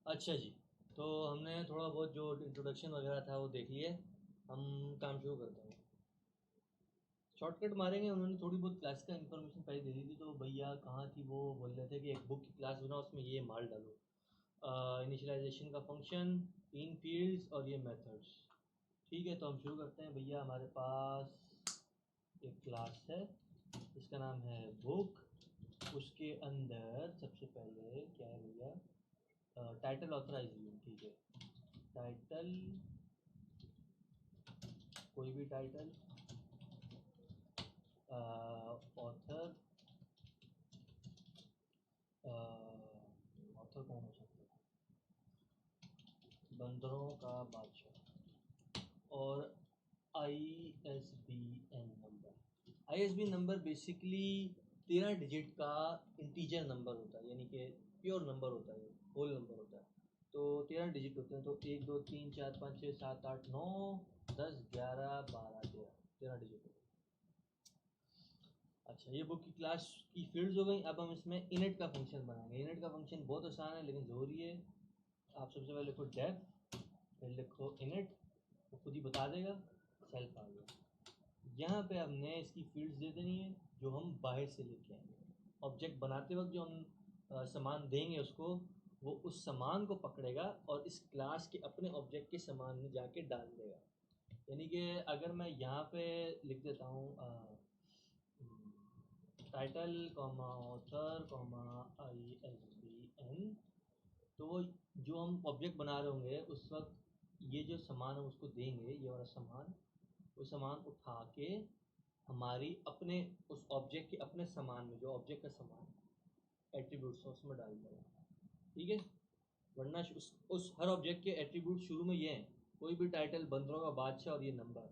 अच्छा जी, तो हमने थोड़ा बहुत जो इंट्रोडक्शन वगैरह था वो देख लिए। हम काम शुरू करते हैं। शॉर्टकट मारेंगे। उन्होंने थोड़ी बहुत क्लास का इन्फॉर्मेशन पहले दे दी थी, तो भैया कहाँ थी वो बोल रहे थे कि एक बुक की क्लास बनाओ, उसमें ये माल डालो, इनिशियलाइजेशन का फंक्शन, तीन फील्ड्स और ये मेथड्स। ठीक है, तो हम शुरू करते हैं। भैया हमारे पास एक क्लास है जिसका नाम है बुक। उसके अंदर सबसे पहले क्या है भैया, टाइटल ऑथराइज व्यू। ठीक है, टाइटल, कोई भी टाइटल, ऑथर, ऑथर कौन हो सकता है, बंदरों का बादशाह, और ISBN number. ISBN number basically 13 digit का इंटीजर नंबर होता है, यानी कि प्योर नंबर होता है, होल नंबर होता है। तो 13 डिजिट होते हैं, तो 1 2 3 4 5 6 7 8 9 10 11 12 13, 13 डिजिट होते हैं। अच्छा, ये बुक की क्लास की फील्ड्स हो गई। अब हम इसमें इनिट का फंक्शन बनाएंगे। इनिट का फंक्शन बहुत आसान है लेकिन ज़रूरी है। आप सबसे पहले लिखो डेफ, फिर लिखो इनिट, वो खुद ही बता देगा। सेल्फ आ गया। यहाँ पे हमने इसकी फील्ड्स दे देनी है जो हम बाहर से लेके आएंगे। ऑब्जेक्ट बनाते वक्त जो हम सामान देंगे उसको, वो उस सामान को पकड़ेगा और इस क्लास के अपने ऑब्जेक्ट के सामान में जाके डाल देगा। यानी कि अगर मैं यहाँ पे लिख देता हूँ title comma author comma ISBN, तो वो जो हम ऑब्जेक्ट बना रहे होंगे उस वक्त ये जो सामान हम उसको देंगे, ये वाला सामान, वो सामान उठा के हमारी अपने उस ऑब्जेक्ट के अपने सामान में, जो ऑब्जेक्ट का सामान एट्रीब्यूट्स है उसमें डाल देगा। ठीक है, वरना उस हर ऑब्जेक्ट के एट्रीब्यूट शुरू में ये हैं, कोई भी टाइटल, बंदरों का बादशाह और ये नंबर,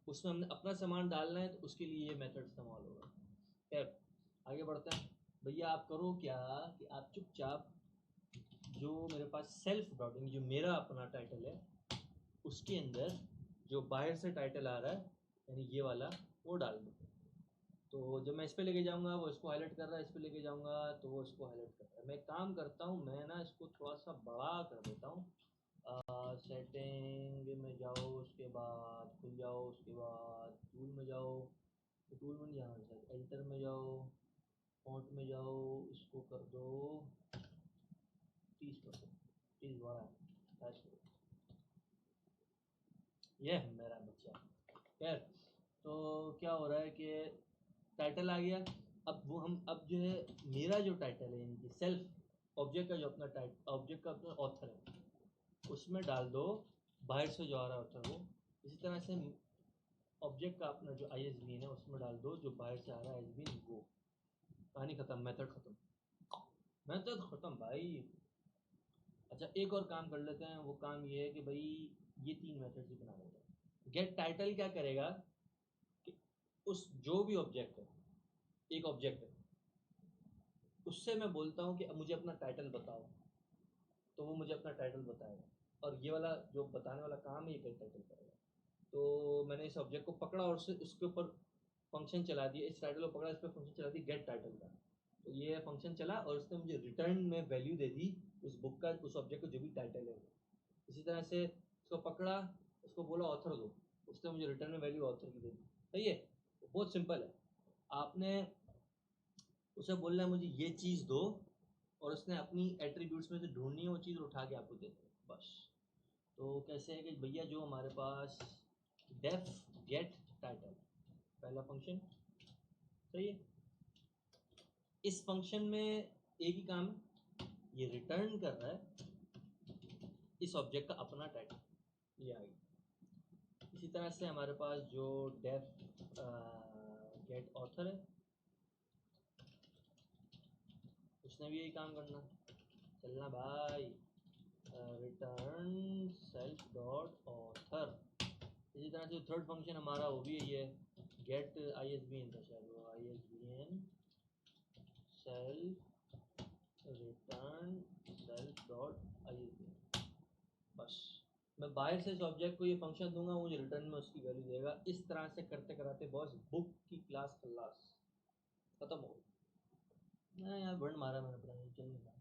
उसमें हमने अपना सामान डालना है तो उसके लिए ये मेथड इस्तेमाल होगा। खैर, आगे बढ़ते हैं। भैया आप करो क्या कि आप चुपचाप जो मेरे पास सेल्फ डॉट इन, जो मेरा अपना टाइटल है, उसके अंदर जो बाहर से टाइटल आ रहा है, यानी ये वाला, वो डाल दो। तो जब मैं इस पे लेके जाऊंगा वो इसको हाईलाइट कर रहा है, इस पे लेके जाऊंगा तो वो इसको हाईलाइट कर रहा है। मैं एक काम करता हूँ, मैं ना इसको थोड़ा सा बड़ा कर देता हूँ। सेटिंग में जाओ, उसके बाद खुल जाओ, उसके बाद टूल में जाओ, तो टूल में नहीं जाना शायद, एडिटर में जाओ, फॉन्ट में जाओ, इसको कर दो 30 कर दो, 30 बड़ा है, ये है मेरा बच्चा। खैर, तो क्या हो रहा है कि टाइटल आ गया। अब वो हम, अब जो है मेरा जो टाइटल है, इनकी सेल्फ ऑब्जेक्ट का जो अपना टाइटल, ऑब्जेक्ट का अपना ऑथर है, उसमें डाल दो बाहर से जो आ रहा है ऑथर वो। इसी तरह से ऑब्जेक्ट का अपना जो ISBN है उसमें डाल दो जो बाहर से आ रहा है ISBN वो। कहानी खत्म, मेथड खत्म, मेथड खत्म भाई। अच्छा, एक और काम कर लेते हैं। वो काम ये है कि भाई ये तीन मेथड ही बना लेते हैं। गेट टाइटल क्या करेगा कि उस जो भी ऑब्जेक्ट है, एक ऑब्जेक्ट है, उससे मैं बोलता हूँ कि अब मुझे अपना टाइटल बताओ, तो वो मुझे अपना टाइटल बताएगा। और ये वाला जो बताने वाला काम है ये गेट टाइटल करेगा। तो मैंने इस ऑब्जेक्ट को पकड़ा और उससे उसके ऊपर फंक्शन चला दिया, इस टाइटल को पकड़ा, इस पर फंक्शन चला दिया गेट टाइटल का। तो ये फंक्शन चला और उसने मुझे रिटर्न में वैल्यू दे दी उस बुक का, उस ऑब्जेक्ट का जो भी टाइटल है वो। इसी तरह से उसको पकड़ा, उसको बोला ऑथर दो, उसने मुझे रिटर्न में वैल्यू ऑथर की दे दी। सही है, बहुत सिंपल है। आपने उसे बोलना है मुझे ये चीज़ दो, और उसने अपनी एट्रीब्यूट्स में से ढूंढनी है वो चीज़, उठा के आपको दे दे बस। तो कैसे है कि भैया जो हमारे पास डेफ गेट टाइटल पहला फंक्शन, सही है। इस फंक्शन में एक ही काम है, ये रिटर्न कर रहा है इस ऑब्जेक्ट का अपना टाइटल, ये आ गया। इसी तरह से हमारे पास जो डेफ गेट ऑथर है, उसने भी यही काम करना, चलना भाई, रिटर्न सेल्फ डॉट ऑथर। इसी तरह से थर्ड फंक्शन हमारा वो भी यही है, गेट ISBN था शायद वो, ISBN self return self dot ISBN। बस मैं बाहर से इस ऑब्जेक्ट को ये फंक्शन दूंगा, मुझे रिटर्न में उसकी वैल्यू देगा। इस तरह से करते कराते बॉस बुक की क्लास खल्लास खत्म हो गई। नहीं यार, बंड मारा मैंने अपना, चल नहीं रहा।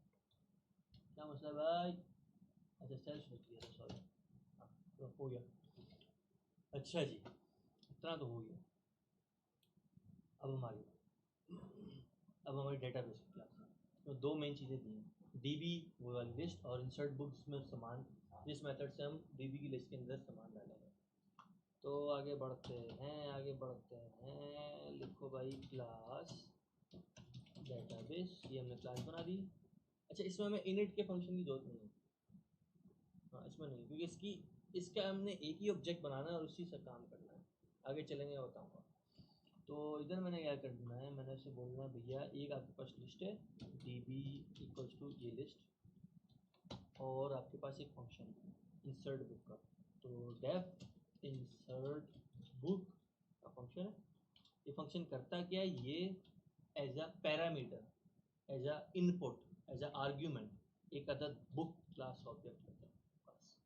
क्या मसला है भाई? अच्छा सेल्फ लिख लिया था, सॉरी। हाँ तो हो गया। अच्छा जी, इतना तो हो गया। अब हम आगे, अब हमारी डेटाबेस की क्लास है। तो दो मेन चीज़ें दी हैं, डीबी वो वाली लिस्ट और इंसर्ट बुक्स में सामान, जिस मेथड से हम डीबी की लिस्ट के अंदर सामान डालेंगे। तो आगे बढ़ते हैं, आगे बढ़ते हैं, लिखो भाई क्लास डेटाबेस, ये हमने क्लास बना दी। अच्छा इसमें हमें इनिट के फंक्शन की जरूरत नहीं है, हाँ इसमें नहीं, क्योंकि इसका हमने एक ही ऑब्जेक्ट बनाना है और उसी से काम करना है। आगे चलेंगे बताऊँगा। तो इधर मैंने क्या करना है, मैंने उसे बोलना है भैया एक आपके पास लिस्ट है डी बी इक्वल्स टू ये लिस्ट, और आपके पास एक फंक्शन इंसर्ट बुक का, तो डेफ इंसर्ट बुक का फंक्शन है। ये फंक्शन करता क्या है, ये as a parameter, as a input, as a argument एक अदद बुक क्लास ऑब्जेक्ट लेता है, बस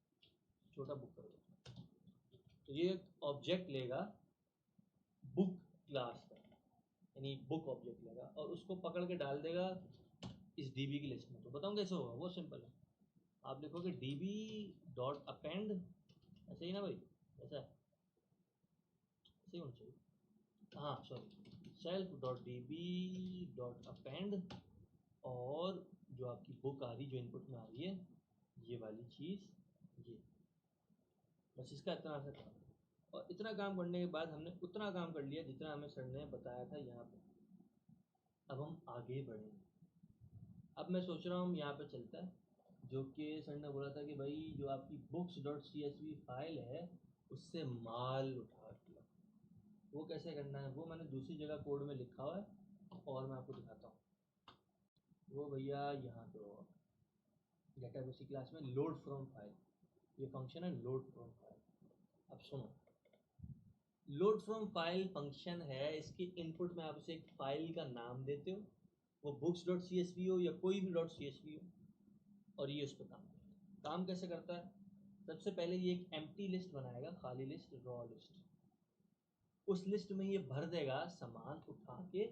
छोटा बुक कर दो। तो ये ऑब्जेक्ट लेगा बुक क्लास का, यानी बुक ऑब्जेक्ट लेगा और उसको पकड़ के डाल देगा इस डीबी की लिस्ट में। तो बताऊँ कैसे होगा, वो सिंपल है। आप लिखोगे डीबी डॉट अपेंड, ऐसे ही ना भाई, ऐसा ऐसे ही होना चाहिए, हाँ sorry, self dot D B dot append, और जो आपकी बुक आ रही, जो इनपुट में आ रही है ये वाली चीज़, ये बस इसका इतना सा काम। और इतना काम करने के बाद हमने उतना काम कर लिया जितना हमें सर ने बताया था यहाँ पे। अब हम आगे बढ़ेंगे। अब मैं सोच रहा हूँ यहाँ पे चलता है, जो कि सर ने बोला था कि भाई जो आपकी books dot C S V file है उससे माल उठा के लाओ। वो कैसे करना है वो मैंने दूसरी जगह कोड में लिखा हुआ है और मैं आपको दिखाता हूँ। वो भैया यहाँ पे होगा डेटाबेस की क्लास में लोड फ्रॉम फाइल, ये फंक्शन है लोड फ्रॉम फाइल। अब सुनो, लोड फ्रॉम फाइल फंक्शन है, इसके इनपुट में आप उसे एक फाइल का नाम देते हो, वो books dot C S V हो या कोई भी डॉट सी एस वी हो, और ये उस पर काम कैसे करता है। सबसे पहले ये एक एम्प्टी लिस्ट बनाएगा, खाली लिस्ट, रॉ लिस्ट। उस लिस्ट में ये भर देगा सामान उठा के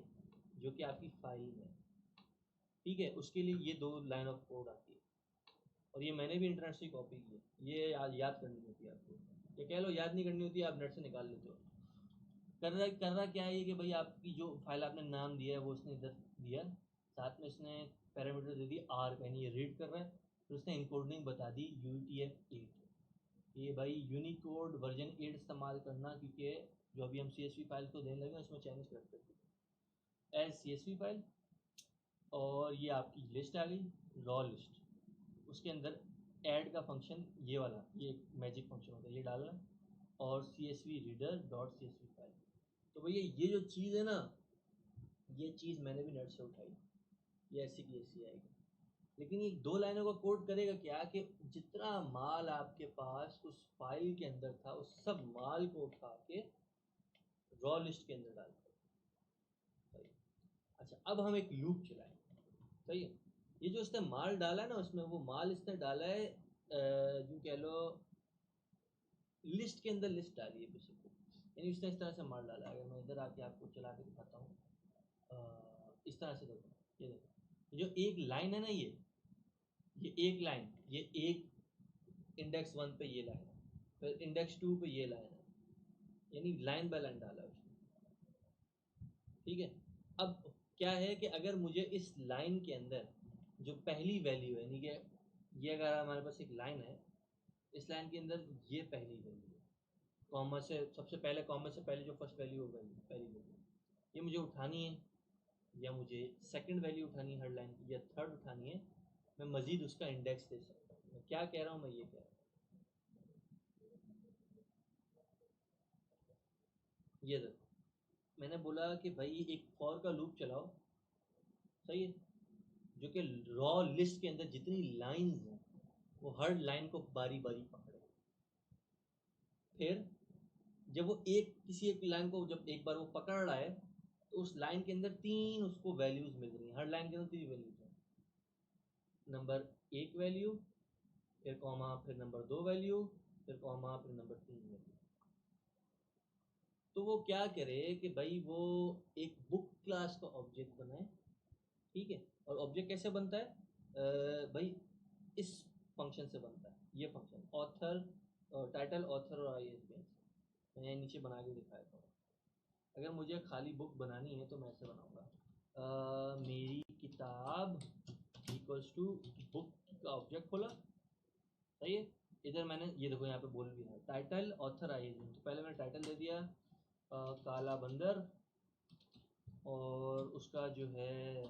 जो कि आपकी फाइल में, ठीक है। उसके लिए ये दो लाइन ऑफ कोड आती है, और ये मैंने भी इंटरनेट से कॉपी की है, ये याद करनी होती है आपको, ये कह लो याद नहीं करनी होती है, आप नेट से निकाल लेते हो। कर रहा क्या है कि भाई आपकी जो फाइल आपने नाम दिया है वो उसने इधर दिया, साथ में इसने पैरामीटर दे दी आर, यानी ये रीड कर रहा है, फिर उसने इनकोडिंग बता दी UTF-8। ये भाई यूनिकोड वर्जन 8 इस्तेमाल करना, क्योंकि जो अभी हम CSV फाइल को देने लगे उसमें चाइनीज करेक्टर थे एज CSV फाइल। और ये आपकी लिस्ट आ गई रॉ लिस्ट, उसके अंदर ऐड का फंक्शन ये वाला, ये एक मैजिक फंक्शन होता है, ये डालना, और CSV reader dot CSV file. तो भैया ये जो चीज़ है ना, ये चीज़ मैंने भी नेट से उठाई, ये ऐसी की ऐसी आएगी। लेकिन ये दो लाइनों का कोड करेगा क्या कि जितना माल आपके पास उस फाइल के अंदर था उस सब माल को उठा के रॉ लिस्ट के अंदर डाल दो। सही। अच्छा अब हम एक लूप चलाएंगे, सही है। ये जो इसने माल डाला है ना, उसमें वो माल इसने डाला है यूँ कह लो लिस्ट के अंदर लिस्ट डाली है बेसिकली, यानी इसने इस तरह से माल डाला है। अगर मैं इधर आके आपको चला के दिखाता हूँ, इस तरह से देखो, ये देखो जो एक लाइन है ना, ये एक लाइन, ये एक इंडेक्स 1 पे ये लाइन है, फिर इंडेक्स 2 पे ये लाइन है, यानी लाइन बाय लाइन डाला है उसने, ठीक है। अब क्या है कि अगर मुझे इस लाइन के अंदर जो पहली वैल्यू है, यानी कि ये अगर हमारे पास एक लाइन है, इस लाइन के अंदर ये पहली वैल्यू है, कॉमा से सबसे पहले, कॉमा से पहले जो फर्स्ट वैल्यू होगा पहली वैल्यू, ये मुझे उठानी है, या मुझे सेकंड वैल्यू उठानी है हर लाइन की, या थर्ड उठानी है, मैं मज़ीद उसका इंडेक्स दे सकता हूँ। मैं क्या कह रहा हूँ, मैं ये कह रहा हूँ, ये देखो मैंने बोला कि भाई एक फॉर का लूप चलाओ, सही है, जो कि रॉ लिस्ट के अंदर जितनी लाइंस हैं वो हर लाइन को बारी बारी पकड़े। फिर जब वो एक किसी एक लाइन को जब एक बार वो पकड़ रहा है, तो उस लाइन के अंदर तीन उसको वैल्यूज मिल रही हैं, हर लाइन के अंदर तीन वैल्यूज हैं, नंबर एक वैल्यू, फिर कॉमा, फिर नंबर दो वैल्यू, फिर कॉमा, फिर नंबर तीन वैल्यू। तो वो क्या करे कि भाई वो एक बुक क्लास का ऑब्जेक्ट बनाए, ठीक है। और ऑब्जेक्ट कैसे बनता है भाई, इस फंक्शन से बनता है, ये फंक्शन ऑथर, टाइटल, ऑथर और ISBN से। मैं नीचे बना के दिखाया था। अगर मुझे खाली बुक बनानी है तो मैं ऐसे बनाऊंगा, मेरी किताब इक्वल्स टू बुक का ऑब्जेक्ट खोला, सही है। इधर मैंने ये देखो यहाँ पे बोल भी है टाइटल, ऑथर, ISBN। तो पहले मैंने टाइटल दे दिया काला बंदर, और उसका जो है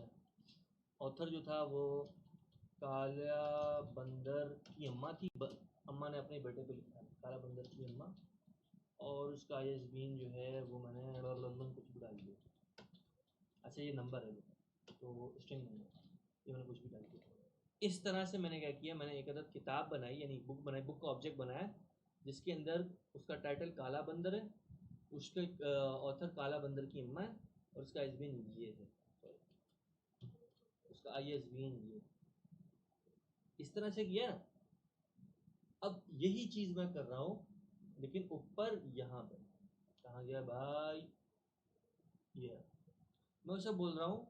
ऑथर जो था वो काला बंदर की अम्मा थी, अम्मा ने अपने बेटे पे लिखा है काला बंदर की अम्मा, और उसका ISBN जो है वो मैंने लंदन कुछ भी डाल दिया। अच्छा ये नंबर है तो स्ट्रिंग नहीं है, ये मैंने कुछ भी डाल दिया। इस तरह से मैंने क्या किया, मैंने एक अदद किताब बनाई, यानी बुक बनाई, बुक का ऑब्जेक्ट बनाया, जिसके अंदर उसका टाइटल काला बंदर है, उसके ऑथर काला बंदर की अम्मा है, और उसका ISBN ये है, उसका ISBN ये। इस तरह से किया। अब यही चीज़ मैं कर रहा हूँ, लेकिन ऊपर यहाँ पे कहाँ गया भाई, ये मैं उसे बोल रहा हूँ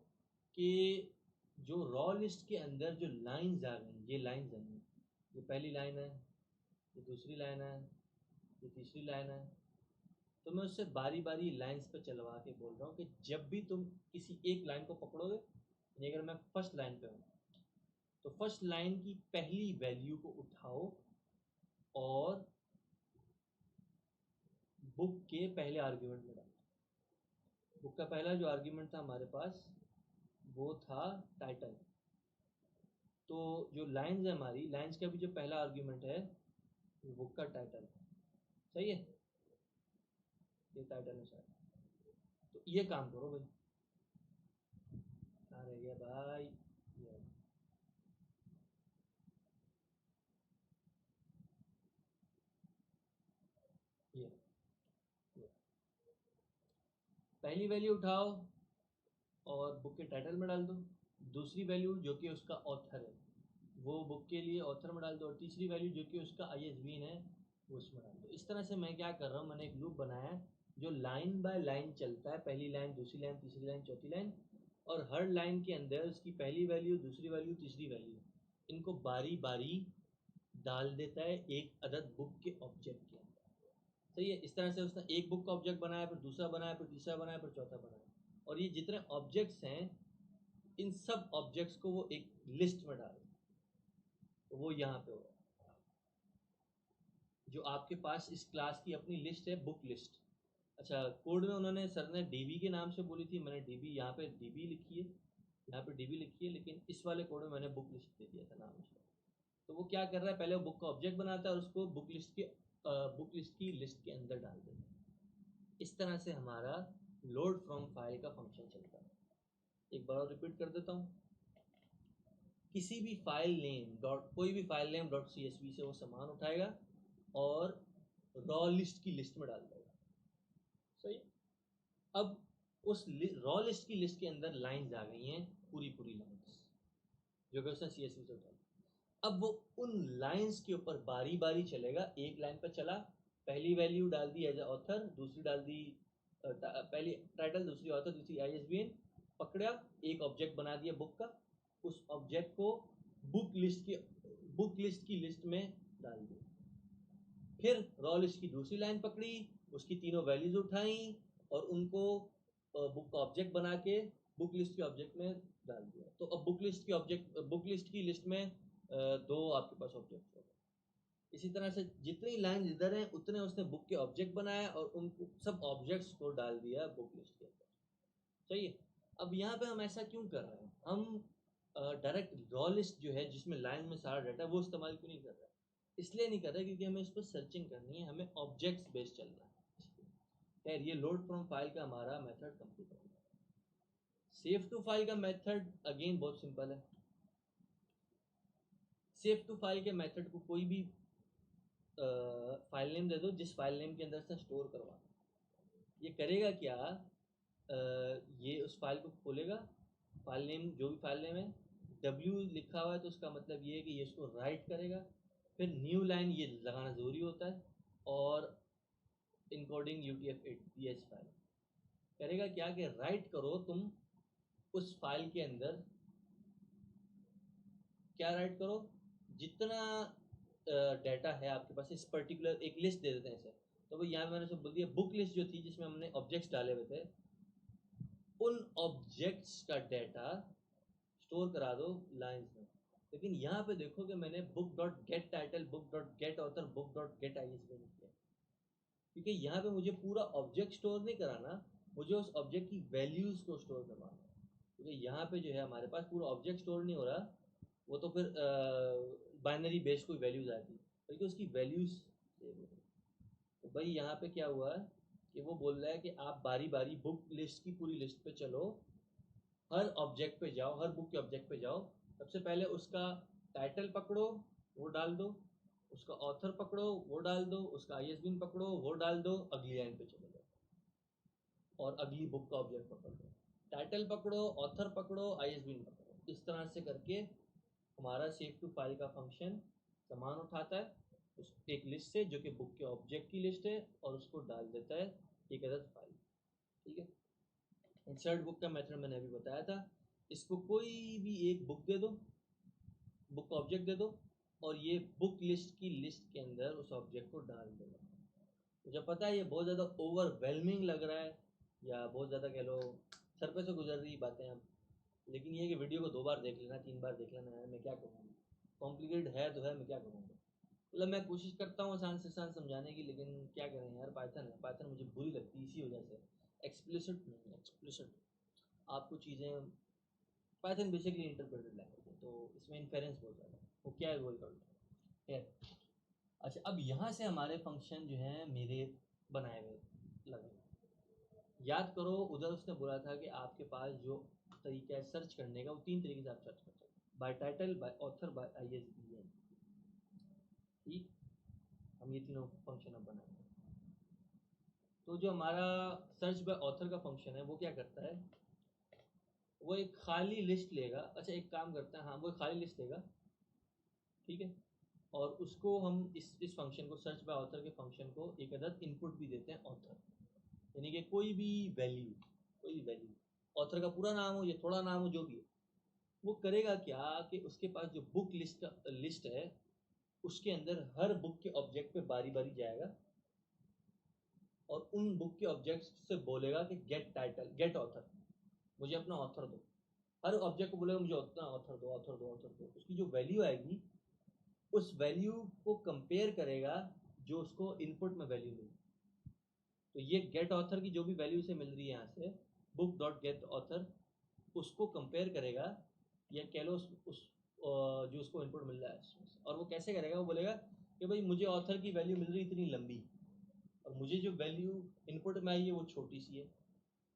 कि जो रॉ लिस्ट के अंदर जो लाइंस आ गई, ये लाइंस आ गई, ये पहली लाइन है, ये दूसरी लाइन है, ये तीसरी लाइन है, तो मैं उससे बारी बारी लाइंस पे चलवा के बोल रहा हूँ कि जब भी तुम किसी एक लाइन को पकड़ोगे, यानी अगर मैं फर्स्ट लाइन पे हूँ तो फर्स्ट लाइन की पहली वैल्यू को उठाओ और बुक के पहले आर्ग्यूमेंट में डालो। बुक का पहला जो आर्ग्यूमेंट था हमारे पास वो था टाइटल, तो जो लाइंस है हमारी, लाइंस का भी जो पहला आर्ग्यूमेंट है वो बुक का टाइटल, सही है, ये टाइटल है शायद। तो ये काम करो भाई, कहाँ रह गया भाई, ये ये पहली वैल्यू उठाओ और बुक के टाइटल में डाल दो, दूसरी वैल्यू जो कि उसका ऑथर है वो बुक के लिए ऑथर में डाल दो, और तीसरी वैल्यू जो कि उसका ISBN है वो उसमें डाल दो। इस तरह से मैं क्या कर रहा हूँ, मैंने एक लूप बनाया है जो लाइन बाय लाइन चलता है, पहली लाइन, दूसरी लाइन, तीसरी लाइन, चौथी लाइन, और हर लाइन के अंदर उसकी पहली वैल्यू, दूसरी वैल्यू, तीसरी वैल्यू, इनको बारी बारी डाल देता है एक अदद बुक के ऑब्जेक्ट के अंदर, सही है। इस तरह से उसने एक बुक का ऑब्जेक्ट बनाया, फिर दूसरा बनाया, फिर तीसरा बनाया, फिर चौथा बनाया, और ये जितने ऑब्जेक्ट्स हैं इन सब ऑब्जेक्ट्स को वो एक लिस्ट में डाल, तो वो यहाँ पे होगा। जो आपके पास इस क्लास की अपनी लिस्ट है, बुक लिस्ट। अच्छा, कोड में उन्होंने, सर ने DB के नाम से बोली थी, मैंने DB यहाँ पे DB लिखी है, यहाँ पे DB लिखी है, लेकिन इस वाले कोड में मैंने बुक लिस्ट दे दिया था नाम उसका। तो वो क्या कर रहा है, पहले वो बुक का ऑब्जेक्ट बनाता है और उसको बुक लिस्ट की लिस्ट के अंदर डाल देता है। इस तरह से हमारा लोड फ्रॉम फाइल का फंक्शन चलता है। एक बार और रिपीट कर देता हूँ, किसी भी फाइल नेम डॉट, कोई भी फाइल नेम डॉट CSV से वो सामान उठाएगा और रॉ लिस्ट की लिस्ट में डाल देगा, सही। अब उस रॉ लिस्ट की लिस्ट के अंदर लाइंस आ गई हैं, पूरी पूरी लाइंस जो कि उसने CSV से उठाई। अब वो उन लाइंस के ऊपर बारी बारी चलेगा, एक लाइन पर चला, पहली वैल्यू डाल दी एज ऑथर, दूसरी डाल दी पहली टाइटल, दूसरी ऑथर, दूसरी ISBN, पकड़ा, एक ऑब्जेक्ट बना दिया बुक का, उस ऑब्जेक्ट को बुक लिस्ट की लिस्ट में डाल दिया, फिर रॉ लिस्ट की दूसरी लाइन पकड़ी, उसकी तीनों वैल्यूज उठाई और उनको बुक का ऑब्जेक्ट बना के बुक लिस्ट के ऑब्जेक्ट में डाल दिया। तो अब बुक लिस्ट की लिस्ट में दो आपके पास ऑब्जेक्ट हो गए। इसी तरह से जितनी लाइन इधर हैं उतने उसने बुक के ऑब्जेक्ट बनाया और उन सब ऑब्जेक्ट्स को डाल दिया बुक लिस्ट के अंदर, सही है। अब यहाँ पे हम ऐसा क्यों कर रहे हैं, हम डायरेक्ट रॉ लिस्ट जो है जिसमें लाइन में सारा डाटा वो इस्तेमाल क्यों नहीं कर रहे हैं, इसलिए नहीं कर रहे क्योंकि हमें इस पर सर्चिंग करनी है, हमें ऑब्जेक्ट्स बेस्ड चलना है। खैर ये लोड फ्रॉम फाइल का हमारा मेथड कंप्लीट हो गया। सेव टू फाइल का मेथड अगेन बहुत सिंपल है। सेव टू फाइल के मेथड को कोई भी फाइल नेम दे दो जिस फाइल नेम के अंदर से स्टोर करवाना। ये करेगा क्या, ये उस फाइल को खोलेगा, फाइल नेम जो भी फाइल नेम है, W लिखा हुआ है तो उसका मतलब ये है कि ये इसको राइट करेगा, फिर न्यू लाइन ये लगाना ज़रूरी होता है, और इनकोडिंग UTF-8 PS फाइल करेगा क्या कि राइट करो तुम उस फाइल के अंदर, क्या राइट करो, जितना डाटा है आपके पास इस पर्टिकुलर एक लिस्ट दे देते हैं इसे। तो भाई यहाँ मैंने सब बोल दिया, बुक लिस्ट जो थी जिसमें हमने ऑब्जेक्ट्स डाले हुए थे, उन ऑब्जेक्ट्स का डाटा स्टोर करा दो लाइंस में। लेकिन यहाँ पे देखो कि मैंने book dot gate title, book dot gate author, book dot gate ISBN किया, क्योंकि यहाँ पे मुझे पूरा ऑब्जेक्ट स्टोर नहीं कराना, मुझे उस ऑब्जेक्ट की वैल्यूज़ को स्टोर करवाना है। क्योंकि यहाँ पे जो है हमारे पास पूरा ऑब्जेक्ट स्टोर नहीं हो रहा, वो तो फिर बाइनरी बेस्ड कोई वैल्यूज़ आती, बल्कि उसकी वैल्यूज़। तो भाई यहाँ पे क्या हुआ कि वो बोल रहा है कि आप बारी बारी बुक लिस्ट की पूरी लिस्ट पे चलो, हर ऑब्जेक्ट पे जाओ, हर बुक के ऑब्जेक्ट पे जाओ। सबसे पहले उसका टाइटल पकड़ो, वो डाल दो, उसका ऑथर पकड़ो, वो डाल दो, उसका आईएसबीएन पकड़ो, वो डाल दो, अगली लाइन पे चले जाओ और अगली बुक का ऑब्जेक्ट पकड़ लो। टाइटल पकड़ो, ऑथर पकड़ो, आईएसबीएन पकड़ो, इस तरह से करके हमारा सेव टू फाइल का फंक्शन सामान उठाता है उस एक लिस्ट से जो कि बुक के ऑब्जेक्ट की लिस्ट है, और उसको डाल देता है एक अदद फाइल। ठीक है। इंसर्ट बुक का मेथड मैंने अभी बताया था। इसको कोई भी एक बुक दे दो, बुक का ऑब्जेक्ट दे दो, और ये बुक लिस्ट की लिस्ट के अंदर उस ऑब्जेक्ट को डाल देगा। मुझे पता है ये बहुत ज़्यादा ओवरवेलमिंग लग रहा है, या बहुत ज़्यादा कह लो सर पे से गुजर रही बातें अब, लेकिन ये कि वीडियो को 2 बार देख लेना, 3 बार देख लेना है, मैं क्या कहूँगा, कॉम्प्लिकेटेड है तो है, मैं क्या कहूँगा। मतलब मैं कोशिश करता हूँ आसान से आसान समझाने की, लेकिन क्या करें यार, पाइथन है, पाइथन मुझे बुरी लगती है इसी वजह से। एक्सप्लिसिट नहीं, एक्सप्लिसिट आपको चीज़ें, पाइथन बेसिकली इंटरप्रेटेड लैंग्वेज है, तो इसमें इन्फेरेंस बहुत ज़्यादा है, वो क्या है वो कर खैर। अच्छा, अब यहाँ से हमारे फंक्शन जो हैं मेरे बनाए हुए लगे। याद करो उधर उसने बोला था कि आपके पास जो तरीका है सर्च करने का, वो 3 तरीके से आप सर्च कर सकते हैं, by title, by author, by ISBN. ठीक, हम ये तीनों फंक्शन अब बनाएंगे। तो जो हमारा सर्च बाय ऑथर का फंक्शन है वो क्या करता है, वो एक खाली लिस्ट लेगा। अच्छा एक काम करता है, हाँ वो एक खाली लिस्ट लेगा, ठीक है, और उसको हम इस फंक्शन को, सर्च बाय ऑथर के फंक्शन को एक अदद इनपुट भी देते हैं ऑथर, यानी कि कोई भी वैल्यू, कोई भी वैल्यू, ऑथर का पूरा नाम हो या थोड़ा नाम हो, जो भी है, वो करेगा क्या कि उसके पास जो बुक लिस्ट है उसके अंदर हर बुक के ऑब्जेक्ट पे बारी बारी जाएगा और उन बुक के ऑब्जेक्ट से बोलेगा कि गेट टाइटल, गेट ऑथर, मुझे अपना ऑथर दो। हर ऑब्जेक्ट को बोलेगा मुझे अपना ऑथर दो, ऑथर दो, ऑथर दो। उसकी जो वैल्यू आएगी उस वैल्यू को कंपेयर करेगा जो उसको इनपुट में वैल्यू मिली। तो ये गेट ऑथर की जो भी वैल्यू से मिल रही है यहाँ से, बुक डॉट गेट ऑथर, उसको कंपेयर करेगा, या कह लो जो उसको इनपुट मिल रहा है उसमें से। और वो कैसे करेगा, वो बोलेगा कि भाई मुझे ऑथर की वैल्यू मिल रही है इतनी लंबी, और मुझे जो वैल्यू इनपुट में आई है वो छोटी सी है।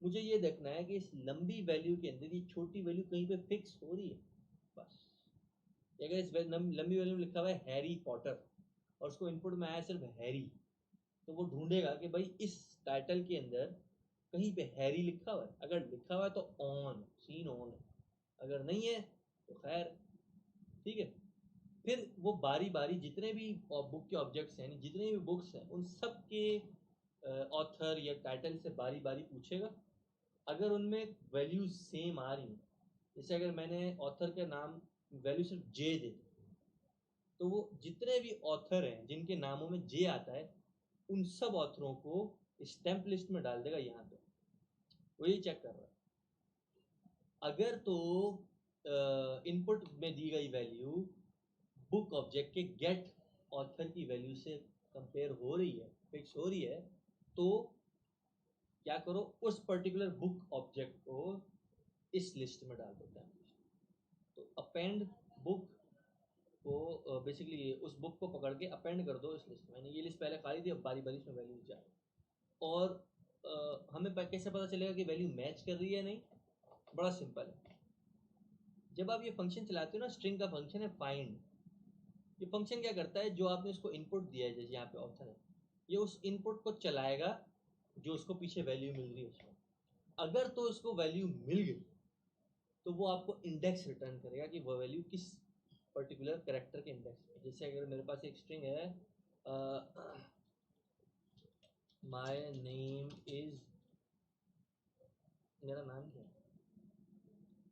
मुझे ये देखना है कि इस लंबी वैल्यू के अंदर ये छोटी वैल्यू कहीं पे फिक्स हो रही है, बस। अगर इस लंबी वैल्यू में लिखा हुआ है हैरी पॉटर और उसको इनपुट में आया सिर्फ हैरी, तो वो ढूंढेगा कि भाई इस टाइटल के अंदर कहीं पे हैरी लिखा हुआ है, अगर लिखा हुआ है तो ऑन, सीन ऑन है, अगर नहीं है तो खैर। ठीक है। फिर वो बारी बारी जितने भी बुक के ऑब्जेक्ट्स हैं, जितने भी बुक्स हैं, उन सब के ऑथर या टाइटल से बारी बारी पूछेगा। अगर उनमें वैल्यूज सेम आ रही हैं, जैसे अगर मैंने ऑथर के नाम वैल्यू सिर्फ जे दे दी, तो वो जितने भी ऑथर हैं जिनके नामों में जे आता है उन सब ऑथरों को स्टैम्प लिस्ट में डाल देगा यहाँ पे। वो यही चेक कर रहा है। अगर तो इनपुट में दी गई वैल्यू बुक ऑब्जेक्ट के गेट ऑथर की वैल्यू से कंपेयर हो रही है, फिक्स हो रही है, तो क्या करो, उस पर्टिकुलर बुक ऑब्जेक्ट को इस लिस्ट में डाल दो, टैम्प लिस्ट। तो अपेंड बुक को बेसिकली उस बुक को पकड़ के अपेंड कर दो इस लिस्ट में। ये लिस्ट पहले खाली थी, अब बारी बारी इसमें वैल्यू जाए। और हमें कैसे पता चलेगा कि वैल्यू मैच कर रही है नहीं, बड़ा सिंपल है। जब आप ये फंक्शन चलाते हो ना, स्ट्रिंग का फंक्शन है फाइंड, ये फंक्शन क्या करता है, जो आपने उसको इनपुट दिया है, जैसे यहाँ पे ऑप्शन है, ये उस इनपुट को चलाएगा जो उसको पीछे वैल्यू मिल रही है उसमें। अगर तो उसको वैल्यू मिल गई तो वो आपको इंडेक्स रिटर्न करेगा कि वो वैल्यू किस पर्टिकुलर करेक्टर के इंडेक्स में। जैसे अगर मेरे पास एक स्ट्रिंग है, माय नेम इज, मेरा नाम क्या है,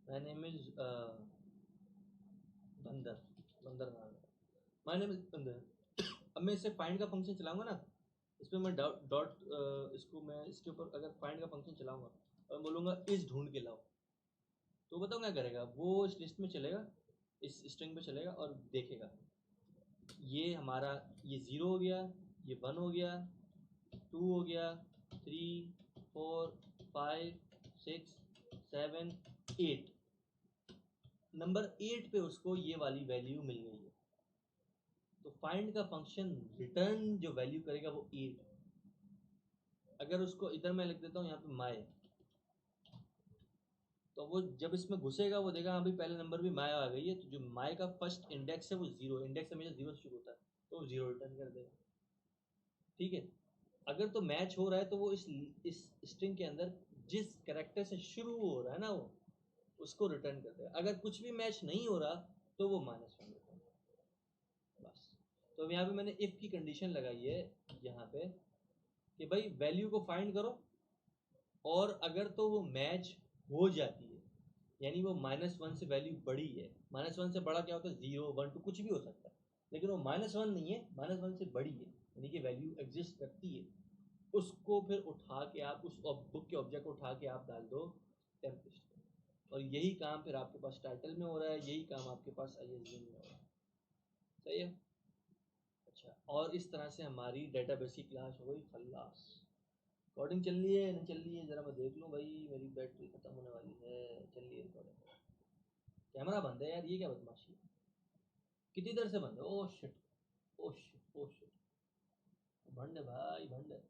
माय नेम इज बंदर, बंदर नाम है। माय नेम इज अब मैं इससे फाइंड का फंक्शन चलाऊंगा ना, इसमें मैं डॉट इसको मैं इसके ऊपर अगर फाइंड का फंक्शन चलाऊंगा और बोलूँगा इस ढूंढ के लाओ, तो बताओ क्या करेगा वो, इस लिस्ट में चलेगा, इस स्ट्रिंग पे चलेगा और देखेगा ये हमारा ये 0 हो गया, ये 1 हो गया, 2 हो गया, 3 4 5 6 7 8, नंबर 8 पे उसको ये वाली वैल्यू मिल गई है। तो फाइंड का फंक्शन रिटर्न जो वैल्यू करेगा वो 8। अगर उसको इधर मैं लिख देता हूँ यहाँ पे माय, तो वो जब इसमें घुसेगा वो देगा हाँ भाई पहले नंबर भी माय आ गई है, तो जो माय का फर्स्ट इंडेक्स है वो 0, इंडेक्स हमेशा 0 से शुरू होता है, तो वो 0 रिटर्न कर देगा। ठीक है, अगर तो मैच हो रहा है तो वो इस स्ट्रिंग के अंदर जिस कैरेक्टर से शुरू हो रहा है ना वो उसको रिटर्न कर देगा। अगर कुछ भी मैच नहीं हो रहा तो वो -1 रिटर्न, बस। तो यहाँ पे मैंने इफ की कंडीशन लगाई है यहाँ पे कि भाई वैल्यू को फाइंड करो, और अगर तो वो मैच हो जाती है यानी वो -1 से वैल्यू बड़ी है, -1 से बड़ा क्या होता है 0 1 2 कुछ भी हो सकता है, लेकिन वो -1 नहीं है, -1 से बड़ी है यानी कि वैल्यू एग्जिस्ट करती है, उसको फिर उठा के आप उस बुक के ऑब्जेक्ट को उठा के आप डाल दो टेम्प लिस्ट में, और यही काम फिर आपके पास टाइटल में हो रहा है, यही काम आपके पास ISBN में हो रहा है। सही है। अच्छा, और इस तरह से हमारी डेटाबेस की क्लास हो गई खल्लास। रिकॉर्डिंग चल रही है नहीं चल रही है ज़रा मैं देख लूँ भाई, मेरी बैटरी खत्म होने वाली है। चल रही है रिकॉर्डिंग, कैमरा बंद है यार, ये क्या बदमाशी है, कितनी देर से बंद है, oh shit, oh shit, oh shit, भंड है भाई भंड है।